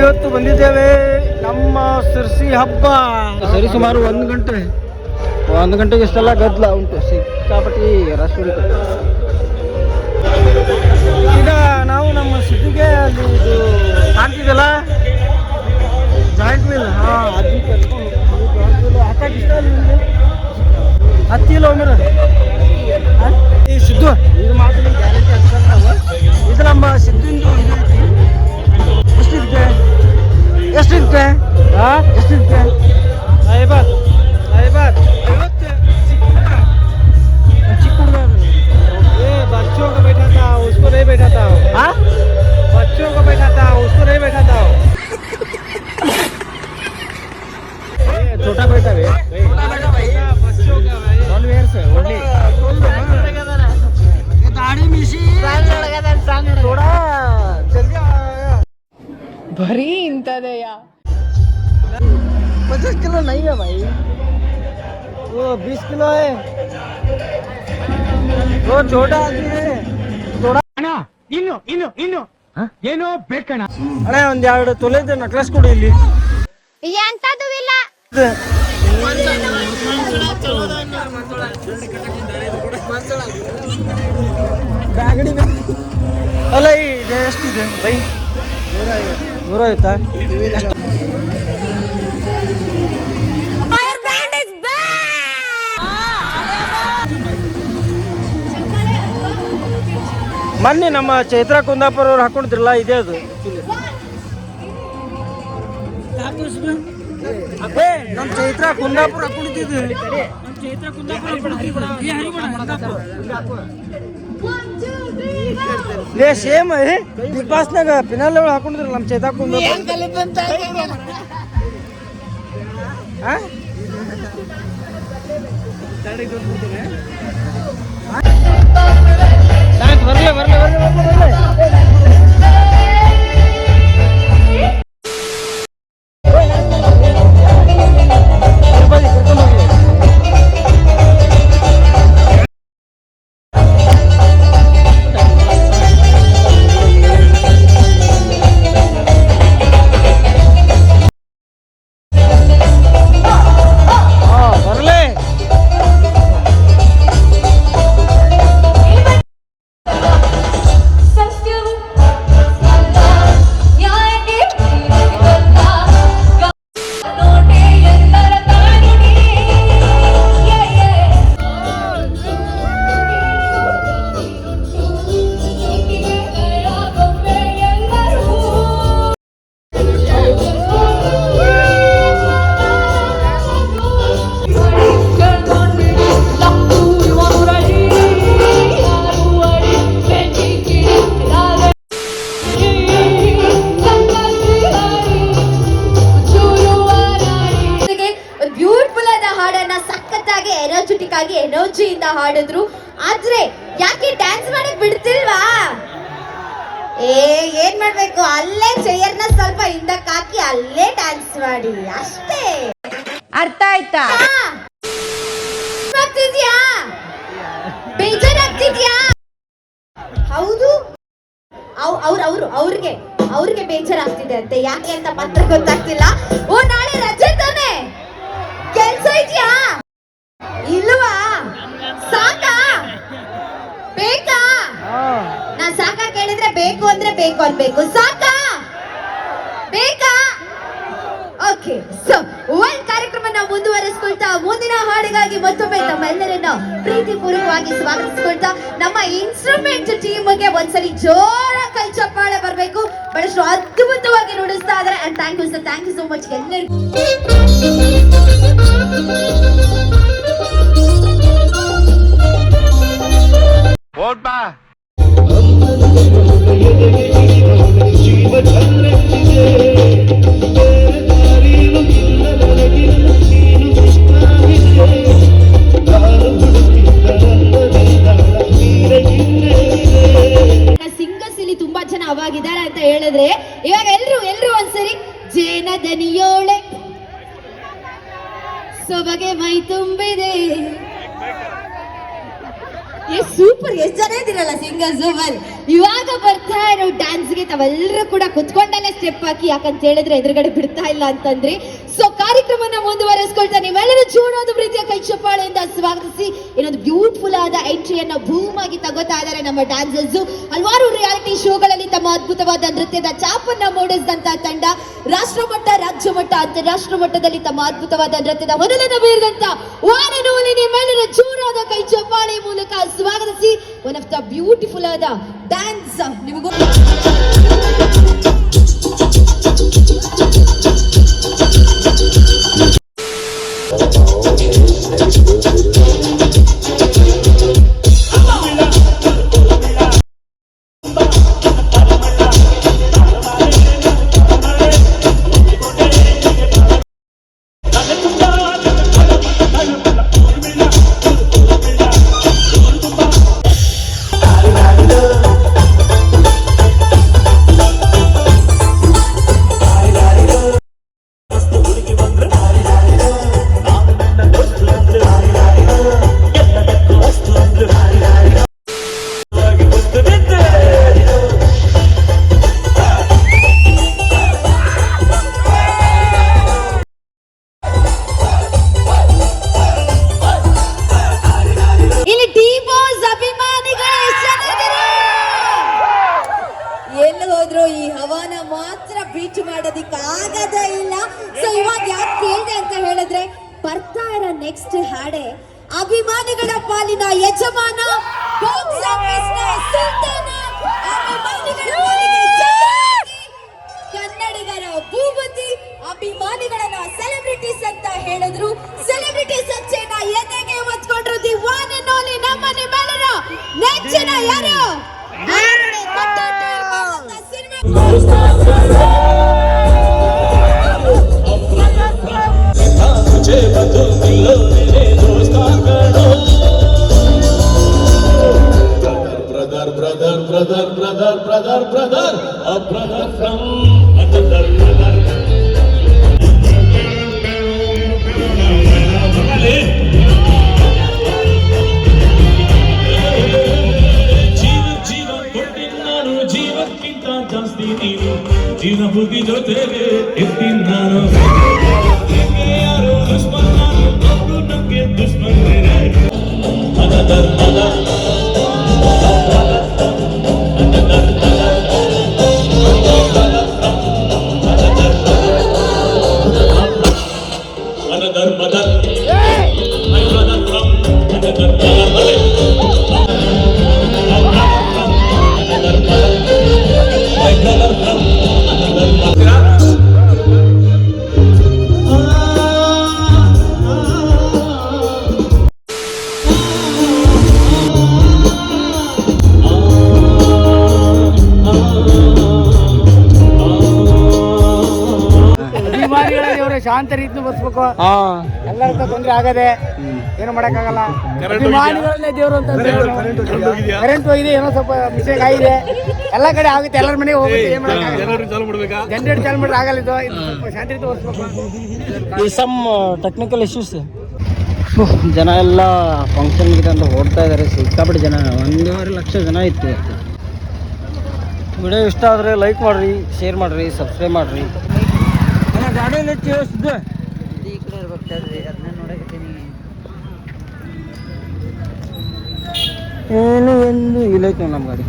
ಇವತ್ತು ಬಂದಿದ್ದೇವೆ ನಮ್ಮ ಸಿರ್ಸಿ ಹಬ್ಬ. ಸರಿ ಸುಮಾರು 1 ಗಂಟೆಗೆ ಇಷ್ಟೆಲ್ಲ ಗದ್ದಲ ಉಂಟು, ಸಿಕ್ಕಾಪಟ್ಟಿ ರಶ್ ಉಂಟು. ಈಗ ನಾವು ನಮ್ಮ ಸಿಟಿಗೆ ಅಲ್ಲಿ ಇದು ಕಾಣ್ತಿದ್ದಲ್ಲ ಜಾಯಿಂಟ್ ವೀಲ್, ಅದು ಕರ್ಕೊಂಡು ಹಾಕಕ್ಕೆ ಇಷ್ಟ ಇಲ್ಲ, ಹತ್ತಿಲ್ಲ ಒಮ್ಮೆ ಈ ಸಿದ್ದು ಇದು ಮಾತ್ರ ಗ್ಯಾರಂಟಿ ಹಚ್ಕೊಂಡಾವ. ಇದು ನಮ್ಮ ಸಿದ್ದಿಂದು ಇದು ಐತಿ. ಎಷ್ಟಿದ್ದೆ ಎಷ್ಟಿದ್ದೆ ಐವತ್ತು 50 चिक ये बच्चों को बैठा था उसको नहीं बैठा था, बच्चों को बैठा था उसको नहीं बैठा था. छोटा बेटा भाई, बच्चों का भाई 12 years है ओनली. ये दाढ़ी मिशी थोड़ा जल्दी आया. भरी इंतदया 50 किलो नहीं है भाई, वो 20 किलो है, वो छोटा आदमी है. थोड़ा ಇನ್ನು ಏನೋ ಬೇಕಣ್ಣ. ಅಣ್ಣ ಒಂದ್ 2 ತೊಲೆದ ನಕ್ಲೆಸ್ ಕೊಡಿ ಇಲ್ಲಿ. ಎಂತದು ಇಲ್ಲ ಅಲ್ಲ ಇದೆ ಎಷ್ಟಿದೆ ಬೈ? 150 ಮೊನ್ನೆ ನಮ್ಮ ಚೈತ್ರ ಕುಂದಾಪುರ ಅವ್ರು ಹಾಕೊಂಡಿದ್ರಲ್ಲ ಇದೆ ಅದು. ನಮ್ಮ ಚೈತ್ರ ಕುಂದಾಪುರ ಹಾಕೊಂಡಿದ್ದು ಸೇಮ್ ಬಿಗ್ ಬಾಸ್ನಾಗ ಪಿನಲ್ ಹಾಕೊಂಡಿದ್ರಲ್ಲ ನಮ್ಮ ಚೈತ್ರ ಕುಂದಾಪುರ. ಎನರ್ಜಿಯಿಂದ ಹಾಡಿದ್ರು. ಆದ್ರೆ ಯಾಕೆ ಡ್ಯಾನ್ಸ್ ಮಾಡಕ್ ಬಿಡ್ತಿಲ್ವಾ? ಏನ್ ಮಾಡ್ಬೇಕು, ಅಲ್ಲೇ ಚೇರ್ನ ಸ್ವಲ್ಪ ಹಿಂದಕ್ಕೆ ಹಾಕಿ ಅಲ್ಲೇ ಡ್ಯಾನ್ಸ್ ಮಾಡಿ ಅಷ್ಟೇ. ಅರ್ಥ ಆಯ್ತಾ? ಆಗ್ತಿದ್ಯಾ? ಬೇಜಾರಾಗ್ತಿದ್ಯಾ? ಹೌದು, ಅವ್ರಿಗೆ ಬೇಜಾರಾಗ್ತಿದೆ ಅಂತೆ. ಯಾಕೆ ಅಂತ ಮಾತ್ರ ಗೊತ್ತಾಗ್ತಿಲ್ಲ. ಓ ನಾಳೆ ರಜೆ ತಾನೆ, ಕೆಲ್ಸ ಇದ್ಯಾ ಇಲ್ವಾ? ಸಾಕಾ ಬೇಕಾ? ನಾನ್ ಸಾಕಾ ಕೇಳಿದ್ರೆ ಬೇಕು ಅಂದ್ರೆ ಬೇಕು ಅನ್ಬೇಕು. ಸಾಕಾ ಬೇಕಾ? ಓಕೆ, ಸೊ ಒಂದ್ ಕಾರ್ಯಕ್ರಮನ ಮುಂದುವರಿಸ್ಕೊಳ್ತಾ ಮುಂದಿನ ಹಾಡಿಗಾಗಿ ಮತ್ತೊಮ್ಮೆ ತಮ್ಮೆಲ್ಲರನ್ನ ಪ್ರೀತಿಪೂರ್ವಕವಾಗಿ ಸ್ವಾಗತಿಸ್ಕೊಳ್ತಾ ನಮ್ಮ ಇನ್ಸ್ಟ್ರೂಮೆಂಟ್ ಟೀಮ್ಗೆ ಒಂದ್ಸರಿ ಜೋರ ಕೈ ಚಪ್ಪಾಳೆ ಬರ್ಬೇಕು. ಬಹಳಷ್ಟು ಅದ್ಭುತವಾಗಿ ನುಡಿಸ್ತಾ ಇದಾರೆ. And thank you so much ಎಲ್ಲರಿಗೂ. ಸಿಂಗರ್ಸ್ ಇಲ್ಲಿ ತುಂಬಾ ಜನ ಅವಾಗಿದ್ದಾರೆ ಅಂತ ಹೇಳಿದ್ರೆ, ಇವಾಗ ಎಲ್ರು ಒಂದ್ಸರಿ ಜೇನ ದನಿಯೋಳೆ ಸೊಬಗೆ ಮೈ ತುಂಬಿದೆ ಸೂಪರ್, ಎಷ್ಟು ಜನ ಇದ್ದೀರಲ್ಲ ಸಿಂಗರ್ಸ್. ವೆಲ್, ಇವಾಗ ಬರ್ತಾ ಇರೋ ಡ್ಯಾನ್ಸ್ಗೆ ತಾವೆಲ್ಲರೂ ಕೂಡ ಕುತ್ಕೊಂಡಲ್ಲೇ ಸ್ಟೆಪ್ ಹಾಕಿ, ಯಾಕಂತ ಹೇಳಿದ್ರೆ ಎದುರುಗಡೆ ಬಿಡ್ತಾ ಇಲ್ಲ ಅಂತಂದ್ರೆ. ಸೊ ಕಾರ್ಯಕ್ರಮನ ಮುಂದುವರೆಸ್ಕೊಳ್ತಾ ನೀವೆಲ್ಲರೂ ಜೋರಾದ ಪ್ರೀತಿಯ ಕೈ ಚಪ್ಪಾಳೆಯಿಂದ ಸ್ವಾಗತಿಸಿ ಇನ್ನೊಂದು ಬ್ಯೂಟಿಫುಲ್ ಆದ ಎಂಟ್ರಿಯನ್ನ ಭೂಮ್ ಆಗಿ ತಗೋತಾ ಇದ್ದಾರೆ ನಮ್ಮ ಡ್ಯಾನ್ಸರ್ಸ್. ಹಲವಾರು ರಿಯಾಲಿಟಿ ಶೋಗಳಲ್ಲಿ ತಮ್ಮ ಅದ್ಭುತವಾದ ನೃತ್ಯದ ಚಾಪನ್ನ ಮೂಡಿಸಿದಂತ ತಂಡ, ರಾಷ್ಟ್ರಮಟ್ಟ, ರಾಜ್ಯ ಮಟ್ಟ, ಅಂತಾರಾಷ್ಟ್ರ ಮಟ್ಟದಲ್ಲಿ ತಮ್ಮ ಅದ್ಭುತವಾದ ನೃತ್ಯದ ಹೊನಲನ್ನು ಬೀರಿದಂತ ವಾನನೂಲಿ ನಿಮ್ಮೆಲ್ಲರ ಜೋರಾದ ಕೈ ಚಪ್ಪಾಳೆ ಮೂಲಕ ಸ್ವಾಗತಿಸಿ ಒನ್ ಆಫ್ ದ ಬ್ಯೂಟಿಫುಲ್ ಆದ ಡ್ಯಾನ್ಸ್ ನಿಮಗೂ. ಎಲ್ಲಿ ಹೋದ್ರು ಈ ಹವಾನ ಮಾತ್ರ ಬೀಚ್ ಮಾಡೋದಿಕ್ಕಾಗದೇ ಇಲ್ಲ. ಸೊ ಇವಾಗ ಯಾಕೆ ಕೇಳಿದೆ ಅಂತ ಹೇಳಿದ್ರೆ, ಬರ್ತಾ ಇರೋ ನೆಕ್ಸ್ಟ್ ಹಾಡೆ ಅಭಿಮಾನಿಗಳ ಪಾಲಿನ ಯಜಮಾನ, ಬಾಕ್ಸ್ ಆಫೀಸ್ನ ಸುಲ್ತಾನ, ಅಭಿಮಾನಿಗಳ ಪಾಲಿಗೆ ಜಯರಾಗಿ, ಕನ್ನಡಿಗರ ಭೂಪತಿ, ಅಭಿಮಾನಿಗಳನ್ನ ಸೆಲೆಬ್ರಿಟೀಸ್ ಅಂತ ಹೇಳಿದ್ರು. ಸೆಲೆಬ್ರಿಟೀಸ್ ಅಚ್ಚೇನ ಎದೆಗೆ ಹೊತ್ಕೊಂಡ್ರು ದಿ ಒನ್ ಅಂಡ್ ಓನ್ಲಿ ನಮ್ಮ ನಿಮ್ಮೆಲ್ಲರ ನೆಚ್ಚಿನ ಯಾರು? Brother, a brother from another brother. ಜೀವಕ್ಕಿಂತ ಜಾಸ್ತಿ ನೀನು, ಜೀವ ಬುದ್ಧಿ ಜೊತೆಗೆ ಎತ್ತೀನಿ ನಾನು. ಯಾರು ದುಶ್ಮನ್ ನಾನು, ಅವರು ನಮಗೆ ದುಶ್ಮನ್. another brother. ಶಾಂತ ರೀತಿ ಬರ್ಸ್ಬೇಕು, ಎಲ್ಲರಿಗೂ ತೊಂದರೆ ಆಗದೆ, ಏನು ಮಾಡಕ್ಕಾಗಲ್ಲ. ಅಭಿಮಾನಿಗಳನ್ನೇ ದೇವರು ಅಂತ. ಕರೆಂಟ್ ಹೋಗಿದೆ, ಏನೋ ಸ್ವಲ್ಪ ಮಿಸ್ಟೇಕ್ ಆಗಿದೆ, ಎಲ್ಲ ಕಡೆ ಆಗುತ್ತೆ, ಎಲ್ಲರ ಮನೆಗೆ ಹೋಗುತ್ತೆ. ಜನರೇಟ್ ಚಾಲು ಮಾಡಿದ್ರೆ ಆಗಲ್ಲ. ಇದು ಶಾಂತ ರೀತಿ ಬರ್ಸ್ಬೇಕು. Some technical issues. ಜನ ಎಲ್ಲ ಫಂಕ್ಷನ್ ಗಿದೆ ಅಂತ ಓಡ್ತಾ ಇದ್ದಾರೆ, ಸಿಕ್ಕಾಪಟ್ಟೆ ಜನ. 1.5 ಲಕ್ಷ ಜನ ಇತ್ತು. ವಿಡಿಯೋ ಇಷ್ಟ ಆದರೆ ಲೈಕ್ ಮಾಡಿರಿ, ಶೇರ್ ಮಾಡಿರಿ, ಸಬ್ಸ್ಕ್ರೈಬ್ ಮಾಡಿರಿ. ಗಾಡಿಯಲ್ಲಿ ಚೇಳಿಸಿದ್ದೆ ಈ ಕಡೆ ಬರ್ತಾ ಇದ್ರಿ, ಅದನ್ನ ನೋಡಕತ್ತೀನಿ. ಏನು ಎಂದು ಇಲ್ಲೈತೆ ನಮ್ಮ ಗಾಡಿ.